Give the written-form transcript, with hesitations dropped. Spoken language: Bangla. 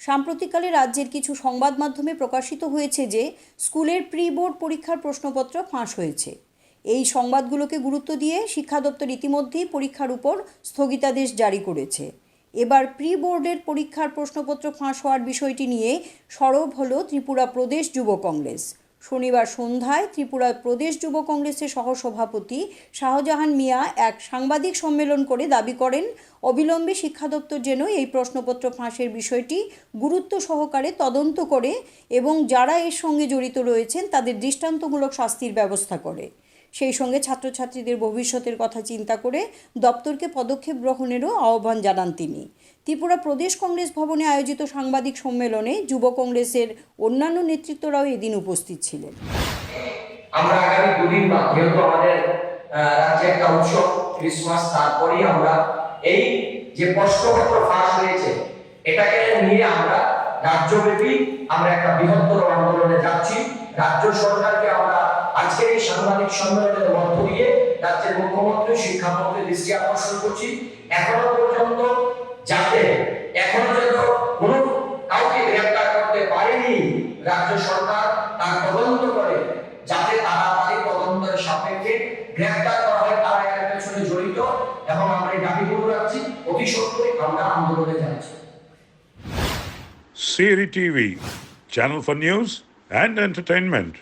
সাম্প্রতিককালে রাজ্যের কিছু সংবাদ মাধ্যমে প্রকাশিত হয়েছে যে স্কুলের প্রি বোর্ড পরীক্ষার প্রশ্নপত্র ফাঁস হয়েছে। এই সংবাদগুলোকে গুরুত্ব দিয়ে শিক্ষা দপ্তর ইতিমধ্যেই পরীক্ষার উপর স্থগিতাদেশ জারি করেছে। এবার প্রি বোর্ডের পরীক্ষার প্রশ্নপত্র ফাঁস হওয়ার বিষয়টি নিয়ে সরব হলো ত্রিপুরা প্রদেশ যুব কংগ্রেস। শনিবার সন্ধ্যায় ত্রিপুরা প্রদেশ যুব কংগ্রেসের সহসভাপতি শাহজাহান মিয়া এক সাংবাদিক সম্মেলন করে দাবি করেন, অবিলম্বে শিক্ষা দপ্তর যেন এই প্রশ্নপত্র ফাঁসের বিষয়টি গুরুত্ব সহকারে তদন্ত করে এবং যারা এর সঙ্গে জড়িত রয়েছেন তাদের দৃষ্টান্তমূলক শাস্তির ব্যবস্থা করে। সেই সঙ্গে ছাত্রছাত্রীদের ভবিষ্যতের কথা চিন্তা করে দপ্তরকে পদক্ষেপ গ্রহণেরও আহ্বান জানান তিনি। ত্রিপুরা প্রদেশ কংগ্রেস ভবনে আয়োজিত সাংবাদিক সম্মেলনে যুব কংগ্রেসের অন্যান্য নেতৃত্বরাও এদিন উপস্থিত ছিলেন। আমরা আগামী দুদিন বা যেহেতু আমাদের রাজ্যে একটা উৎসব ক্রিসমাস, তারপরেই আমরা এই যে প্রশ্নপত্র ফাঁস হয়েছে এটাকে নিয়ে আমরা রাজ্যব্যাপী আমরা একটা বৃহত্তর আন্দোলনে যাচ্ছি। রাজ্য সরকারকে আমরা আজকের এই সাংবাদিক সম্মেলনের মধ্য দিয়ে রাজ্যের মুখ্যমন্ত্রী, শিক্ষামন্ত্রীর দৃষ্টি আকর্ষণ করছি, এখনো পর্যন্ত যাতে কোনো কাউকে গ্রেফতার করতে পারেনি রাজ্য সরকার তার তদন্ত করে যাতে তাড়াতাড়ি তদন্তের সাপেক্ষে গ্রেফতার করা হয় তারা এর পেছনে জড়িত, এবং আমরা এই দাবি করে রাখছি অতি সত্বরই আমরা আন্দোলনে যাচ্ছি। CRI TV, channel for news and entertainment.